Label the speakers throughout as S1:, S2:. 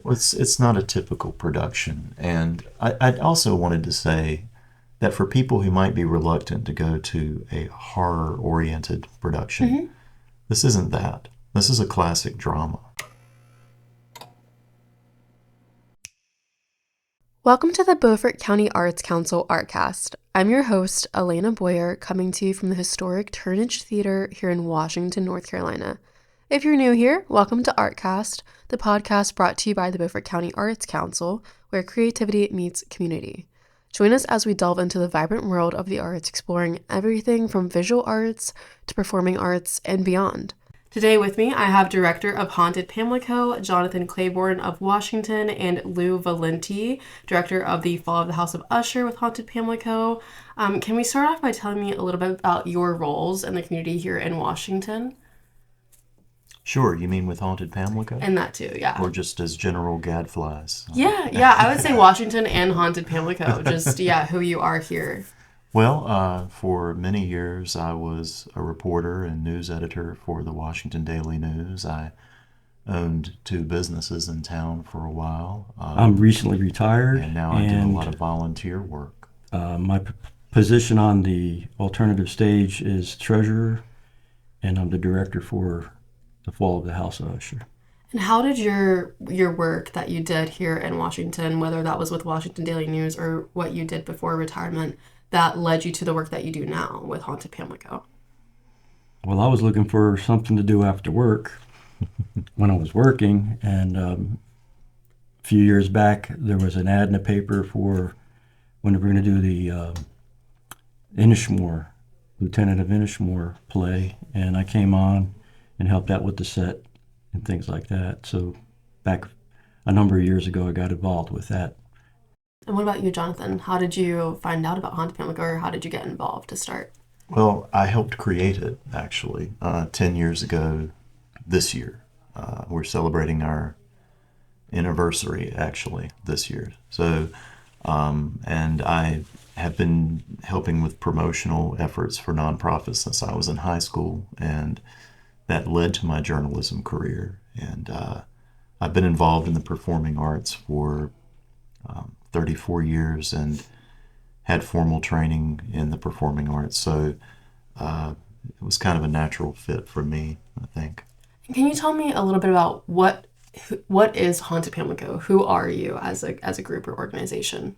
S1: It's not a typical production. And I also wanted to say that for people who might be reluctant to go to a horror-oriented production, this isn't that. This is a classic drama.
S2: Welcome to the Beaufort County Arts Council Artcast. I'm your host, Elena Boyer, coming to you from the historic Turnage Theatre here in Washington, North Carolina. If you're new here, welcome to Artcast, the podcast brought to you by the Beaufort County Arts Council, where creativity meets community. Join us as we delve into the vibrant world of the arts, exploring everything from visual arts to performing arts and beyond. Today with me, I have director of Haunted Pamlico, Jonathan Clayborne of Washington, and Lou Valenti, director of The Fall of the House of Usher with Haunted Pamlico. Can we start off by telling me a little bit about your roles in the community here in Washington?
S1: Sure, you mean with Haunted Pamlico?
S2: And that too, yeah.
S1: Or just as general gadflies?
S2: Yeah, I would say Washington and Haunted Pamlico, just, who you are here.
S1: Well, for many years, I was a reporter and news editor for the Washington Daily News. I owned 2 businesses in town for a while.
S3: I'm recently retired.
S1: And now I do a lot of volunteer work.
S3: My position on the alternative stage is treasurer, and I'm the director for The Fall of the House of Usher.
S2: And how did your work that you did here in Washington, whether that was with Washington Daily News or what you did before retirement, that led you to the work that you do now with Haunted Pamlico?
S3: Well, I was looking for something to do after work when I was working, and a few years back there was an ad in the paper for when we were going to do the Inishmore, Lieutenant of Inishmore play, and I came on and helped out with the set and things like that. So back a number of years ago I got involved with that.
S2: And what about you, Jonathan? How did you find out about Haunted Pamlico, or how did you get involved to start?
S1: Well, I helped create it, actually, 10 years ago this year. We're celebrating our anniversary, actually, this year. So, and I have been helping with promotional efforts for nonprofits since I was in high school, and that led to my journalism career. And I've been involved in the performing arts for 34 years and had formal training in the performing arts. So it was kind of a natural fit for me, I think.
S2: Can you tell me a little bit about what is Haunted Pamlico? Who are you as a group or organization?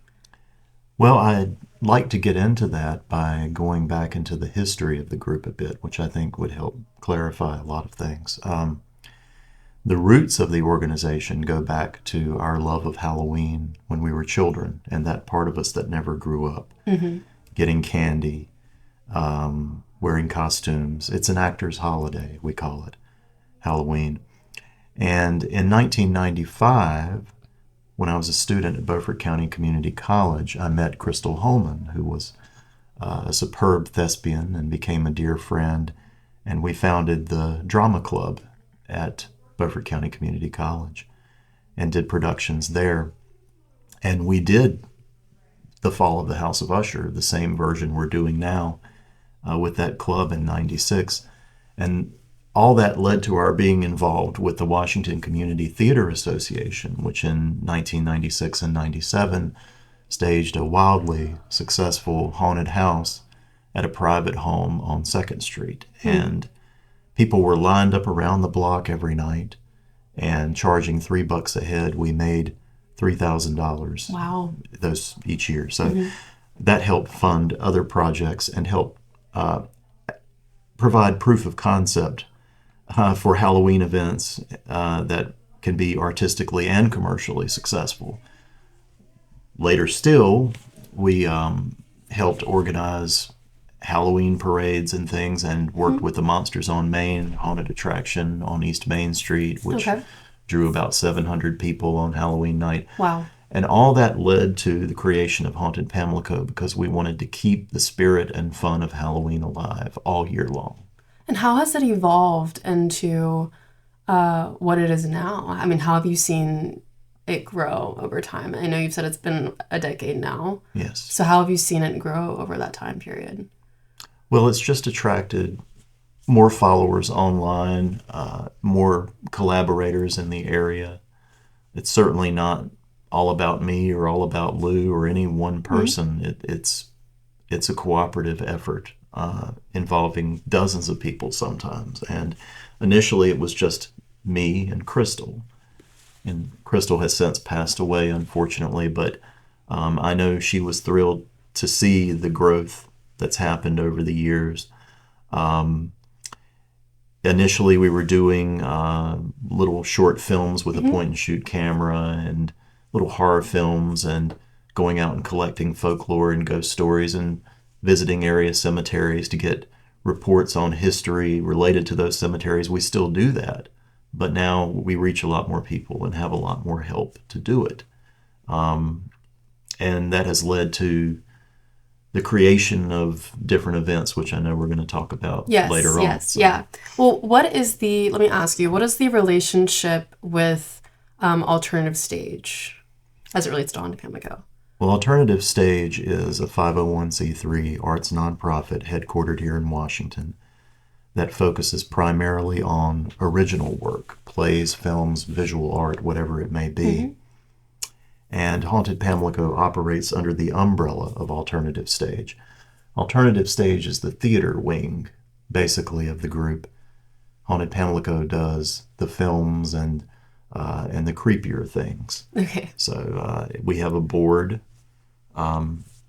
S1: Well, I'd like to get into that by going back into the history of the group a bit, which I think would help clarify a lot of things. The roots of the organization go back to our love of Halloween when we were children, and that part of us that never grew up. Getting candy, wearing costumes. It's an actor's holiday, we call it, Halloween. And in 1995, when I was a student at Beaufort County Community College, I met Crystal Holman, who was a superb thespian and became a dear friend, and we founded the drama club at Beaufort County Community College and did productions there. And we did The Fall of the House of Usher, the same version we're doing now, with that club in 96. And all that led to our being involved with the Washington Community Theater Association, which in 1996 and 97 staged a wildly successful haunted house at a private home on 2nd Street. And people were lined up around the block every night and charging $3 a head. We made $3,000.
S2: Wow.
S1: Those each year. So that helped fund other projects and help provide proof of concept for Halloween events that can be artistically and commercially successful. Later still, we helped organize Halloween parades and things, and worked with the Monsters on Main haunted attraction on East Main Street, which drew about 700 people on Halloween night.
S2: Wow.
S1: And all that led to the creation of Haunted Pamlico, because we wanted to keep the spirit and fun of Halloween alive all year long.
S2: And how has it evolved into what it is now? I mean, how have you seen it grow over time? I know you've said it's been a decade now.
S1: Yes.
S2: So how have you seen it grow over that time period?
S1: Well, it's just attracted more followers online, more collaborators in the area. it's certainly not all about me or all about Lou or any one person. It's a cooperative effort involving dozens of people sometimes. And initially, it was just me and Crystal. And Crystal has since passed away, unfortunately, but I know she was thrilled to see the growth that's happened over the years. Initially, we were doing little short films with a point and shoot camera and little horror films and going out and collecting folklore and ghost stories and visiting area cemeteries to get reports on history related to those cemeteries. We still do that, but now we reach a lot more people and have a lot more help to do it. And that has led to the creation of different events, which I know we're going to talk about later on.
S2: Yes, yeah. Well, let me ask you, what is the relationship with Alternative Stage as it relates to Haunted Pamlico?
S1: Well, Alternative Stage is a 501c3 arts nonprofit headquartered here in Washington that focuses primarily on original work, plays, films, visual art, whatever it may be. And Haunted Pamlico operates under the umbrella of Alternative Stage. Alternative Stage is the theater wing, basically, of the group. Haunted Pamlico does the films and the creepier things.
S2: Okay.
S1: So we have a board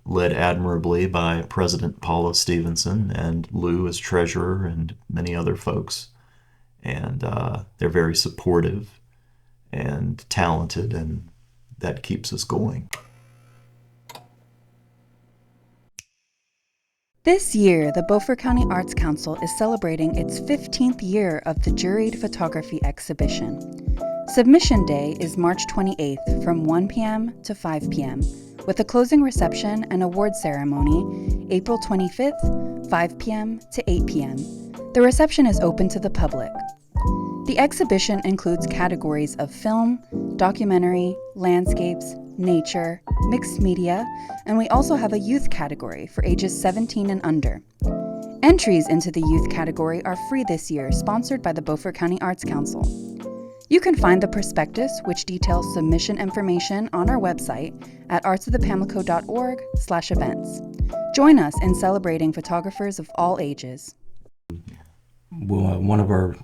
S1: led admirably by President Paula Stevenson and Lou as treasurer and many other folks. And they're very supportive and talented, and that keeps us going.
S4: This year, the Beaufort County Arts Council is celebrating its 15th year of the Juried Photography Exhibition. Submission Day is March 28th from 1 p.m. to 5 p.m., with a closing reception and award ceremony April 25th, 5 p.m. to 8 p.m. The reception is open to the public. The exhibition includes categories of film, documentary, landscapes, nature, mixed media, and we also have a youth category for ages 17 and under. Entries into the youth category are free this year, sponsored by the Beaufort County Arts Council. You can find the prospectus, which details submission information, on our website at artsofthepamlico.org/events. Join us in celebrating photographers of all ages.
S3: Well, one of our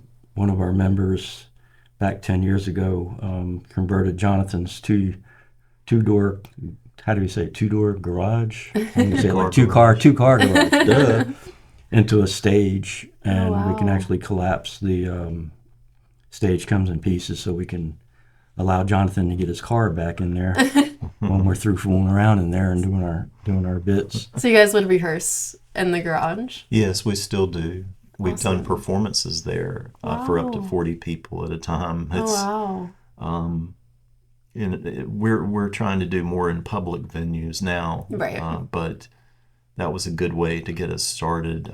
S3: members back 10 years ago converted Jonathan's two-door, how do we say it, two-door garage? Say like two-car garage, duh, into a stage, and we can actually collapse the stage comes in pieces, so we can allow Jonathan to get his car back in there when we're through fooling around in there and doing our bits.
S2: So you guys would rehearse in the garage?
S1: Yes, we still do. We've done performances there for up to 40 people at a time. We're trying to do more in public venues now,
S2: right?
S1: But that was a good way to get us started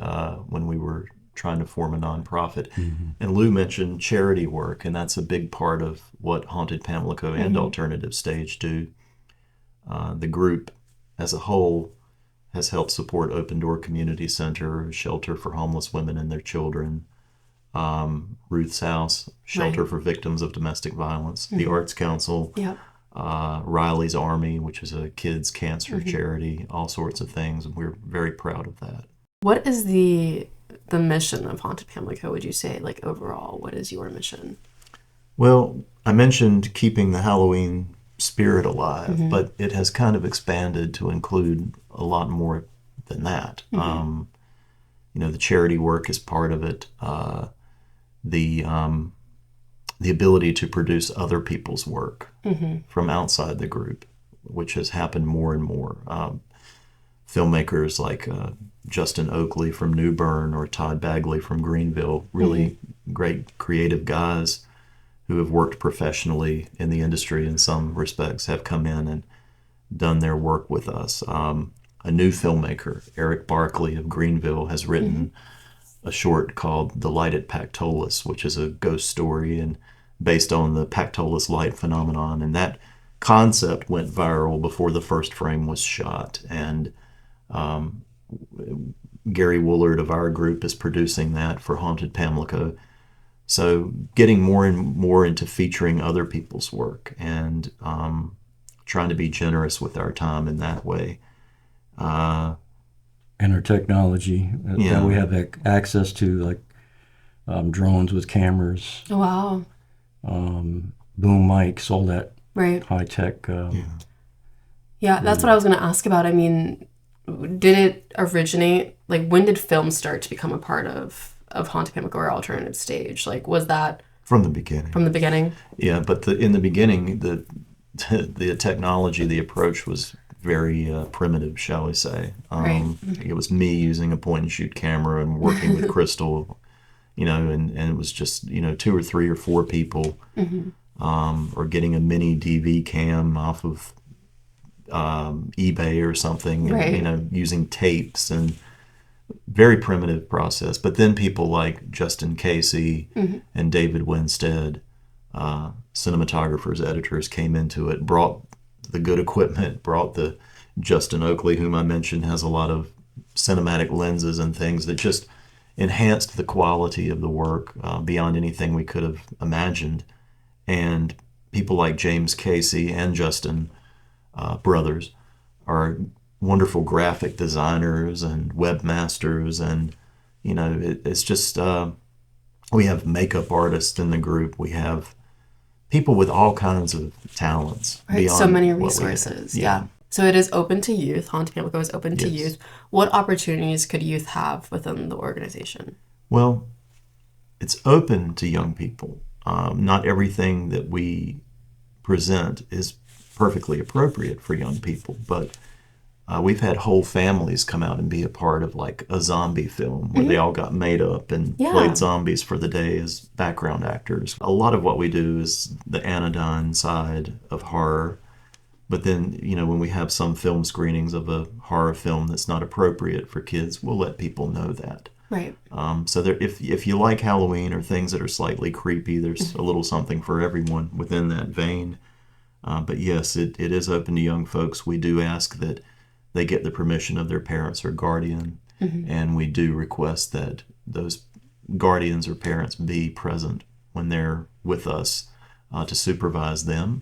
S1: when we were trying to form a nonprofit. And Lou mentioned charity work, and that's a big part of what Haunted Pamlico and Alternative Stage do. The group as a whole has helped support Open Door Community Center, shelter for homeless women and their children, Ruth's House, shelter for victims of domestic violence, the Arts Council, Riley's Army, which is a kids' cancer charity, all sorts of things, and we're very proud of that.
S2: What is the mission of Haunted Pamlico, would you say, like overall? What is your mission?
S1: Well, I mentioned keeping the Halloween spirit alive, but it has kind of expanded to include a lot more than that. The charity work is part of it. The ability to produce other people's work from outside the group, which has happened more and more. Filmmakers like Justin Oakley from New Bern or Todd Bagley from Greenville, really great creative guys who have worked professionally in the industry in some respects, have come in and done their work with us. A new filmmaker, Eric Barkley of Greenville, has written a short called The Light at Pactolus, which is a ghost story and based on the Pactolus light phenomenon. And that concept went viral before the first frame was shot. And Gary Woolard of our group is producing that for Haunted Pamlico. So getting more and more into featuring other people's work and trying to be generous with our time in that way.
S3: And our technology
S1: Yeah.
S3: that we have access to, like drones with cameras,
S2: Oh, wow.
S3: boom mics, all that
S2: Right.
S3: high tech.
S2: Yeah, that's what I was going to ask about. I mean, did it originate, like, when did film start to become a part of Haunted Pamlico or Alternative Stage? Like, was that
S1: From the beginning.
S2: from the beginning?
S1: Yeah, but in the beginning, the technology, the approach was very primitive, shall we say.
S2: Right.
S1: It was me using a point and shoot camera and working with Crystal, and it was just, 2 or 3 or 4 people, or getting a mini DV cam off of eBay or something,
S2: Right.
S1: and, using tapes, and very primitive process. But then people like Justin Casey and David Winstead, cinematographers, editors, came into it, brought the good equipment, brought the Justin Oakley, whom I mentioned, has a lot of cinematic lenses and things that just enhanced the quality of the work beyond anything we could have imagined. And people like James Casey and Justin brothers are wonderful graphic designers and webmasters, and it's just we have makeup artists in the group. We have people with all kinds of talents.
S2: Right.
S1: Beyond
S2: So many
S1: what we have.
S2: resources. Yeah. So it is open to youth. Haunted Pamlico is open to
S1: Yes.
S2: youth. What opportunities could youth have within the organization?
S1: Well, it's open to young people. Not everything that we present is perfectly appropriate for young people, but we've had whole families come out and be a part of like a zombie film where they all got made up and played zombies for the day as background actors. A lot of what we do is the anodyne side of horror, but then, when we have some film screenings of a horror film that's not appropriate for kids, we'll let people know that.
S2: Right.
S1: So there, if you like Halloween or things that are slightly creepy, there's a little something for everyone within that vein. But yes, it is open to young folks. We do ask that they get the permission of their parents or guardian, and we do request that those guardians or parents be present when they're with us to supervise them.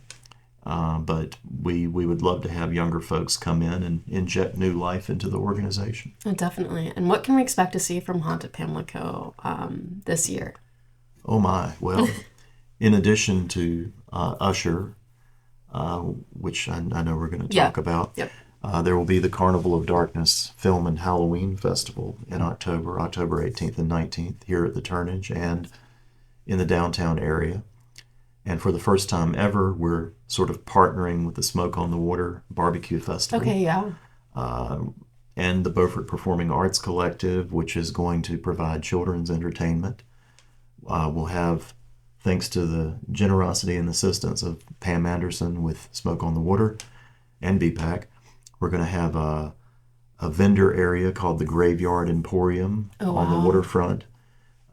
S1: But we would love to have younger folks come in and inject new life into the organization.
S2: Oh, definitely. And what can we expect to see from Haunted Pamlico this year?
S1: Oh my! Well, in addition to Usher, which I know we're going to talk about,
S2: Yep.
S1: there will be the Carnival of Darkness Film and Halloween Festival in October 18th and 19th, here at the Turnage and in the downtown area. And for the first time ever, we're sort of partnering with the Smoke on the Water Barbecue Festival.
S2: Okay, yeah.
S1: And the Beaufort Performing Arts Collective, which is going to provide children's entertainment. We'll have, thanks to the generosity and assistance of Pam Anderson with Smoke on the Water and BPAC, we're going to have a vendor area called the Graveyard Emporium on the waterfront.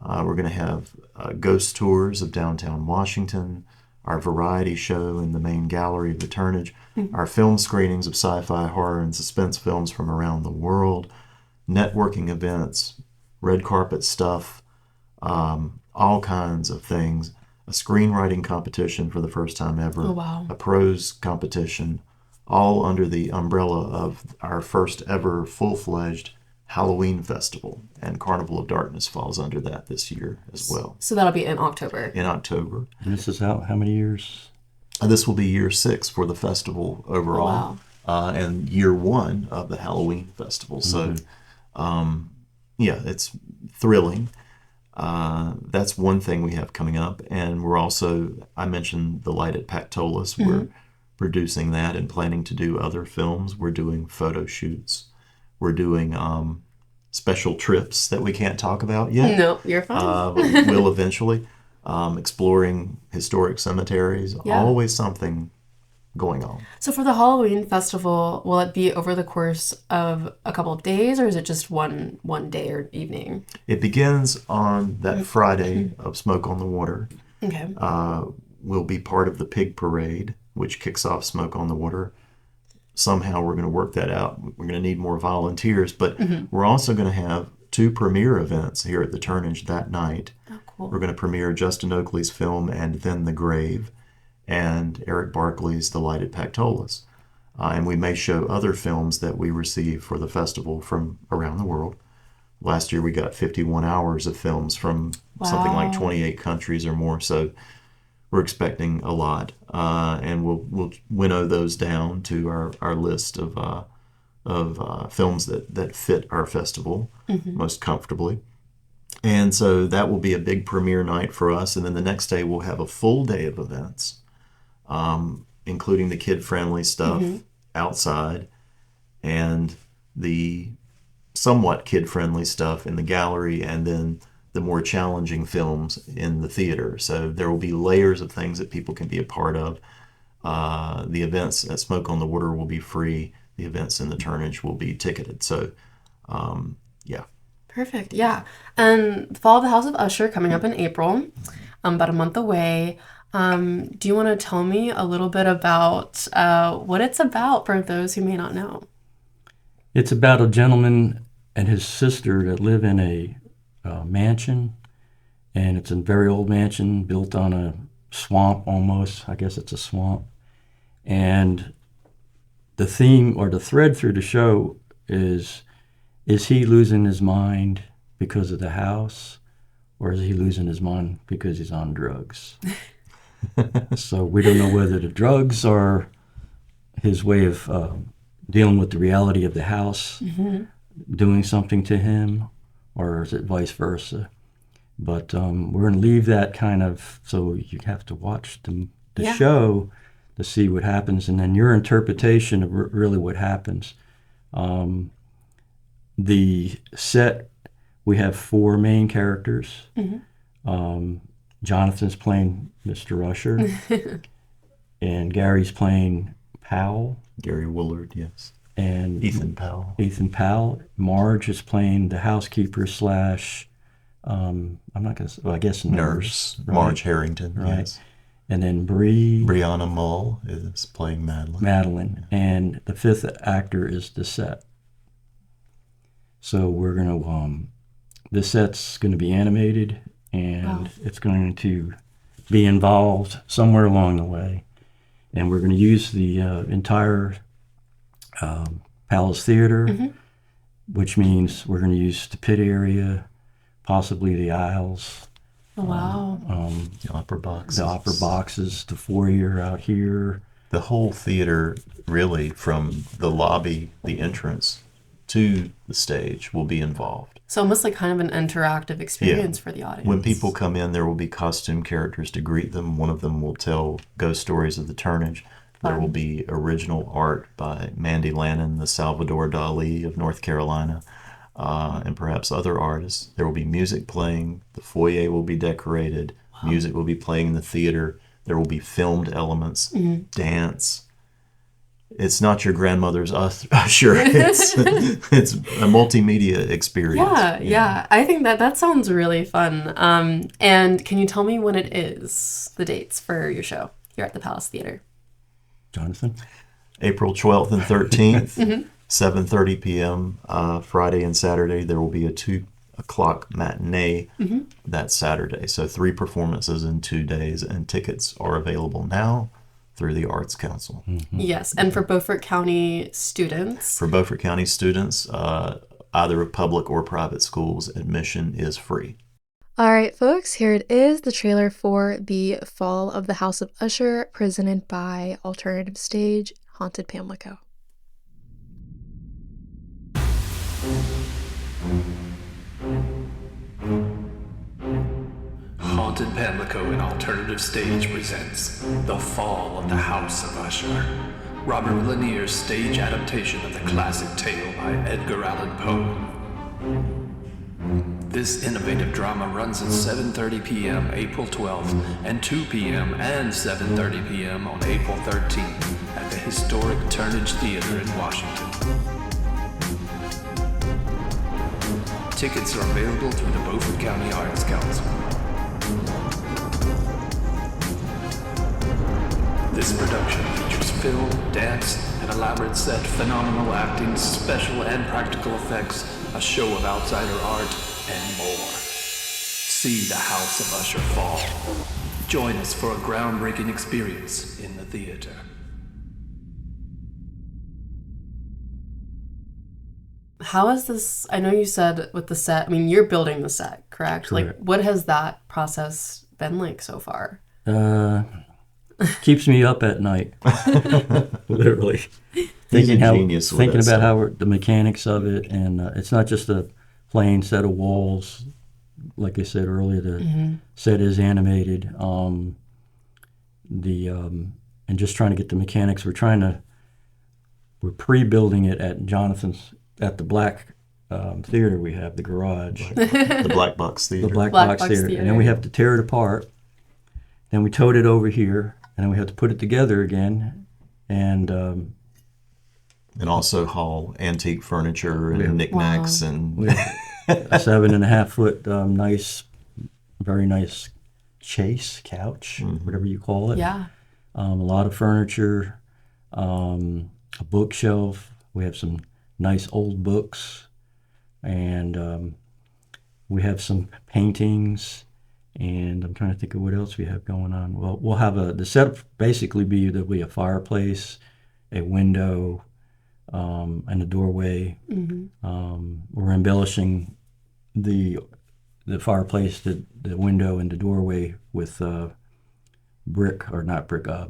S1: We're going to have ghost tours of downtown Washington, our variety show in the main gallery of the Turnage, our film screenings of sci-fi, horror, and suspense films from around the world, networking events, red carpet stuff, all kinds of things, a screenwriting competition for the first time ever, a prose competition, all under the umbrella of our first ever full-fledged Halloween Festival, and Carnival of Darkness falls under that this year as well.
S2: So that'll be in October.
S1: In October.
S3: And this is how many years?
S1: This will be year 6 for the festival overall, and year 1 of the Halloween Festival. So, it's thrilling. That's one thing we have coming up, and we're also, I mentioned the Light at Pactolus. We're producing that and planning to do other films. We're doing photo shoots. We're doing special trips that we can't talk about yet.
S2: No, you're fine.
S1: But we'll eventually. Exploring historic cemeteries. Always something going on.
S2: So for the Halloween festival, will it be over the course of a couple of days, or is it just one day or evening?
S1: It begins on that Friday of Smoke on the Water.
S2: Okay.
S1: We'll be part of the Pig Parade, which kicks off Smoke on the Water. Somehow we're going to work that out. We're going to need more volunteers, but we're also going to have 2 premiere events here at the Turnage that night.
S2: Oh, Cool.
S1: We're going to premiere Justin Oakley's film And Then the Grave and Eric Barkley's The Lighted Pactolas. And we may show other films that we receive for the festival from around the world. Last year we got 51 hours of films from something like 28 countries or more, so we're expecting a lot. And we'll winnow those down to our list of films that fit our festival most comfortably. And so that will be a big premiere night for us. And then the next day we'll have a full day of events, including the kid-friendly stuff outside and the somewhat kid-friendly stuff in the gallery, and then the more challenging films in the theater. So there will be layers of things that people can be a part of. The events at Smoke on the Water will be free. The events in the Turnage will be ticketed. So, yeah.
S2: Perfect. Yeah. And Fall of the House of Usher coming up in April, about a month away. Do you want to tell me a little bit about what it's about for those who may not know?
S3: It's about a gentleman and his sister that live in a mansion, and it's a very old mansion built on a swamp almost. I guess it's a swamp. And the theme or the thread through the show is he losing his mind because of the house, or is he losing his mind because he's on drugs? So we don't know whether the drugs are his way of dealing with the reality of the house, doing something to him, or is it vice versa? But we're going to leave that kind of, so you have to watch the show to see what happens, and then your interpretation of really what happens. The set, we have 4 main characters. Jonathan's playing Mr. Usher, and Gary's playing Powell.
S1: Gary Woolard, yes.
S3: And
S1: Ethan Powell.
S3: Marge is playing the housekeeper slash, I'm not going to, well, I guess nurse. Right?
S1: Marge Harrington,
S3: right.
S1: Yes.
S3: And then
S1: Brianna Mull is playing Madeline. And the
S3: 5th actor is the set. So we're going to, the set's going to be animated, and it's going to be involved somewhere along the way. And we're going to use the entire Palace Theater, which means we're going to use the pit area, possibly the aisles.
S2: Wow.
S1: The upper boxes.
S3: The upper boxes, the foyer out here.
S1: The whole theater, really, from the lobby, the entrance, to the stage will be involved.
S2: So almost like kind of an interactive experience for the audience.
S1: When people come in, there will be costume characters to greet them. One of them will tell ghost stories of the Turnage. There will be original art by Mandy Lannon, the Salvador Dali of North Carolina, and perhaps other artists. There will be music playing. The foyer will be decorated. Music will be playing in the theater. There will be filmed elements, dance. It's not your grandmother's Usher. It's a multimedia experience.
S2: Yeah. I think that sounds really fun. And can you tell me when it is, the dates for your show here at the Palace Theater?
S3: Jonathan?
S1: April 12th and 13th, 7:30 p.m. Friday and Saturday. There will be a 2 o'clock matinee that Saturday. So 3 performances in 2 days, and tickets are available now through the Arts Council.
S2: Yes, and for Beaufort County students?
S1: For Beaufort County students, either of public or private schools, admission is free.
S2: All right, folks, here it is, the trailer for the Fall of the House of Usher, presented by Alternative Stage, Haunted Pamlico.
S5: Haunted Pamlico and Alternative Stage presents The Fall of the House of Usher, Robert Lanier's stage adaptation of the classic tale by Edgar Allan Poe. This innovative drama runs at 7:30 p.m. April 12th and 2 p.m. and 7:30 p.m. on April 13th at the historic Turnage Theatre in Washington. Tickets are available through the Beaufort County Arts Council. This production features film, dance, an elaborate set, phenomenal acting, special and practical effects, a show of outsider art, and more. See the House of Usher fall. Join us for a groundbreaking experience in the theater.
S2: How is this? I know you said with the set, I mean, you're building the set, correct? Like,
S3: Correct.
S2: what has that process been like so far?
S3: Keeps me up at night, literally.
S1: He's a genius with
S3: Thinking
S1: that
S3: about
S1: stuff.
S3: how the mechanics of it, and it's not just a plain set of walls. Like I said earlier, the set is animated. And just trying to get the mechanics. We're pre-building it at Jonathan's at the Black Theater. We have the garage,
S1: The Black Box Theater.
S3: the Black
S2: Black
S3: Box
S2: Box
S3: Theater,
S2: Theater.
S3: and then we have to tear it apart. Then we towed it over here, and then we have to put it together again, and
S1: And also haul antique furniture and knickknacks and
S3: we have a 7.5 foot very nice chase couch, whatever you call it.
S2: Yeah.
S3: A lot of furniture, a bookshelf. We have some nice old books, and we have some paintings. And I'm trying to think of what else we have going on. Well, we'll have the setup basically there'll be a fireplace, a window, and a doorway. We're embellishing the fireplace, the window, and the doorway with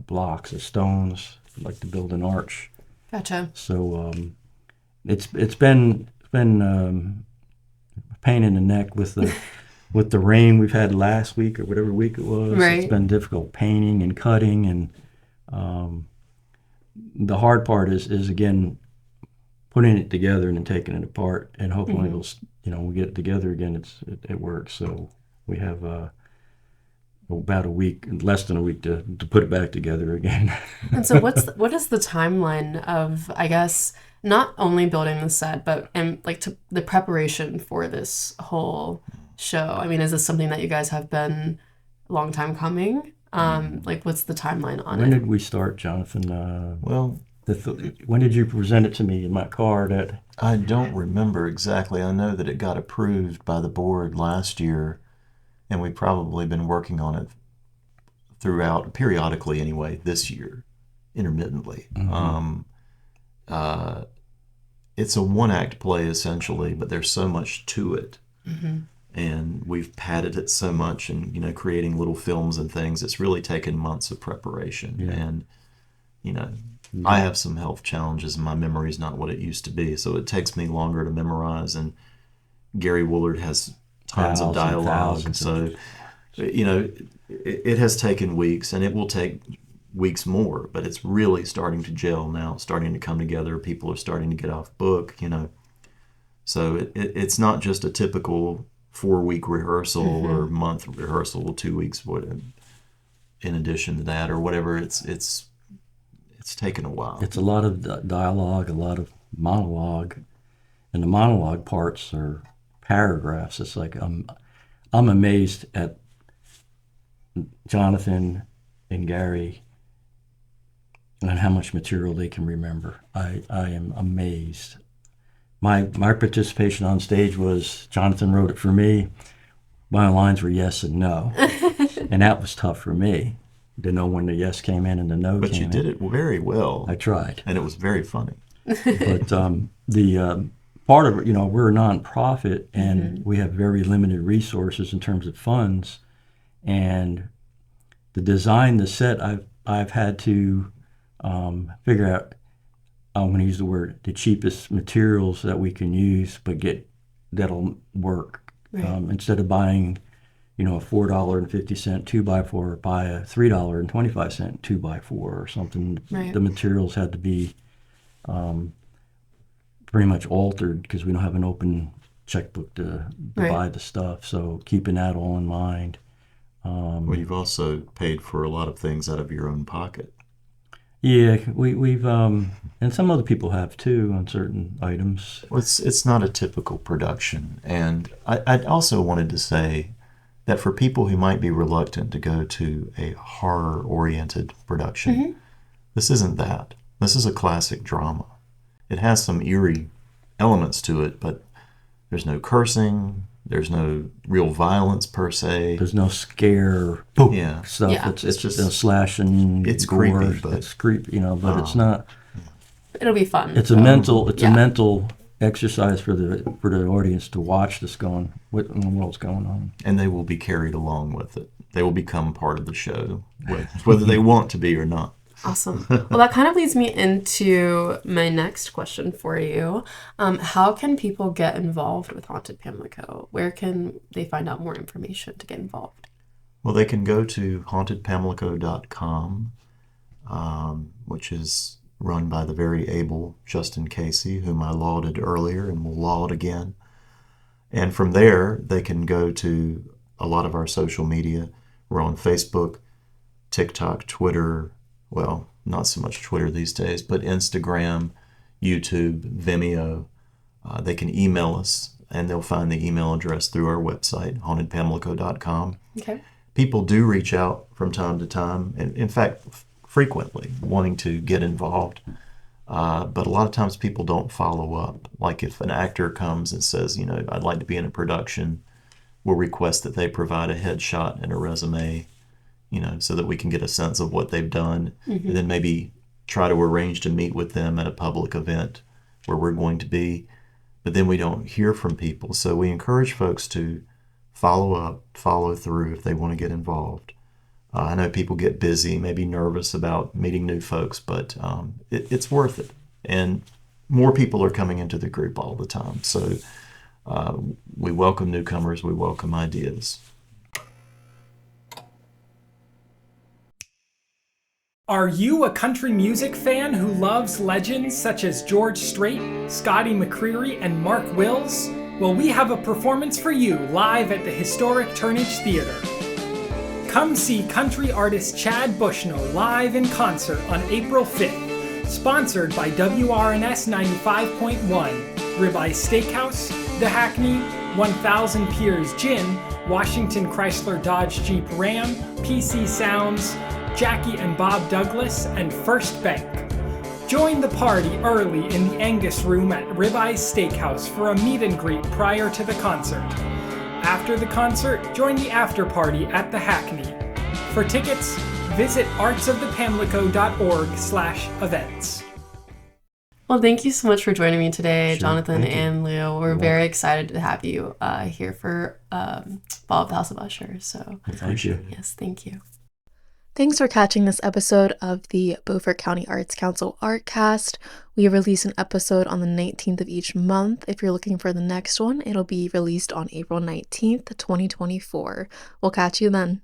S3: blocks of stones, like to build an arch.
S2: Gotcha.
S3: So it's been a pain in the neck with the rain we've had last week or whatever week it was.
S2: Right.
S3: It's been difficult painting and cutting, and the hard part is again putting it together and then taking it apart, and hopefully it'll we get it together again. It works. So we have about a week, less than a week to put it back together again.
S2: And so what is the timeline of, I guess, not only building the set, but the preparation for this whole show? I mean, is this something that you guys have been a long time coming? What's the timeline on
S3: When
S2: it?
S3: did we start, Jonathan?
S1: well,
S3: When did you present it to me in my card at?
S1: I don't remember exactly. I know that it got approved by the board last year, and we've probably been working on it throughout, periodically anyway, this year, intermittently. It's a one-act play, essentially, but there's so much to it. And we've padded it so much and, creating little films and things. It's really taken months of preparation.
S3: Yeah.
S1: And, I have some health challenges and my memory's not what it used to be. So it takes me longer to memorize. And Gary Woolard has tons of dialogue.
S3: Thousands
S1: So, it has taken weeks, and it will take weeks more, but it's really starting to gel now, starting to come together. People are starting to get off book, So it's not just a typical 4-week rehearsal or month rehearsal, 2 weeks in addition to that or whatever. It's taken a while.
S3: It's a lot of dialogue, a lot of monologue, and the monologue parts are paragraphs. It's like I'm amazed at Jonathan and Gary and how much material they can remember. I am amazed. My participation on stage was Jonathan wrote it for me. My lines were yes and no, and that was tough for me to know when the yes came in and the no
S1: But
S3: came
S1: you
S3: in.
S1: did it very well.
S3: I tried.
S1: And it was very funny.
S3: But the part of it, we're a nonprofit and we have very limited resources in terms of funds. And to design the set, I've had to figure out, I'm going to use the word, the cheapest materials that we can use, but that'll work.
S2: Right.
S3: Instead of buying, a $4.50 2x4, buy a $3.25 2x4 or something.
S2: Right.
S3: The materials had to be pretty much altered because we don't have an open checkbook to buy the stuff. So keeping that all in mind.
S1: Well, you've also paid for a lot of things out of your own pocket.
S3: Yeah, we've and some other people have too on certain items.
S1: Well, it's not a typical production. And I also wanted to say that for people who might be reluctant to go to a horror-oriented production, this isn't that. This is a classic drama. It has some eerie elements to it, but there's no cursing, There's no real violence per se.
S3: There's no scare boom
S1: Yeah.
S3: stuff.
S2: Yeah.
S3: It's
S1: just-
S3: just slashing.
S1: it's
S3: gore.
S1: creepy, but-
S3: it's creepy, but it's not.
S2: It'll be fun.
S3: It's a
S2: so.
S3: mental. It's
S2: Yeah.
S3: a mental exercise for the audience to watch this going. What in the world's going on?
S1: And they will be carried along with it. They will become part of the show, whether they want to be or not.
S2: Awesome. Well, that kind of leads me into my next question for you. How can people get involved with Haunted Pamlico? Where can they find out more information to get involved?
S1: Well, they can go to hauntedpamlico.com, which is run by the very able Justin Casey, whom I lauded earlier and will laud again. And from there, they can go to a lot of our social media. We're on Facebook, TikTok, Twitter, well, not so much Twitter these days, but Instagram, YouTube, Vimeo. They can email us, and they'll find the email address through our website, hauntedpamlico.com.
S2: Okay.
S1: People do reach out from time to time, and in fact, frequently, wanting to get involved. But a lot of times people don't follow up. Like if an actor comes and says, I'd like to be in a production, we'll request that they provide a headshot and a resume, so that we can get a sense of what they've done, and then maybe try to arrange to meet with them at a public event where we're going to be. But then we don't hear from people. So we encourage folks to follow up, follow through if they want to get involved. I know people get busy, maybe nervous about meeting new folks, but it's worth it. And more people are coming into the group all the time. So we welcome newcomers, we welcome ideas.
S6: Are you a country music fan who loves legends such as George Strait, Scotty McCreery, and Mark Wills? Well, we have a performance for you live at the historic Turnage Theatre. Come see country artist Chad Bushnell live in concert on April 5th, sponsored by WRNS 95.1, Ribeye Steakhouse, The Hackney, 1000 Piers Gin, Washington Chrysler Dodge Jeep Ram, PC Sounds, Jackie and Bob Douglas, and First Bank. Join the party early in the Angus Room at Ribeye Steakhouse for a meet and greet prior to the concert. After the concert, join the after party at the Hackney. For tickets, visit artsofthepamlico.org/events.
S2: Well, thank you so much for joining me today,
S1: Sure,
S2: Jonathan
S1: thank you.
S2: and Leo. We're very excited to have you here for Ball of the House of Usher. So,
S3: Thank you.
S2: yes, thank you.
S7: Thanks for catching this episode of the Beaufort County Arts Council Artcast. We release an episode on the 19th of each month. If you're looking for the next one, it'll be released on April 19th, 2024. We'll catch you then.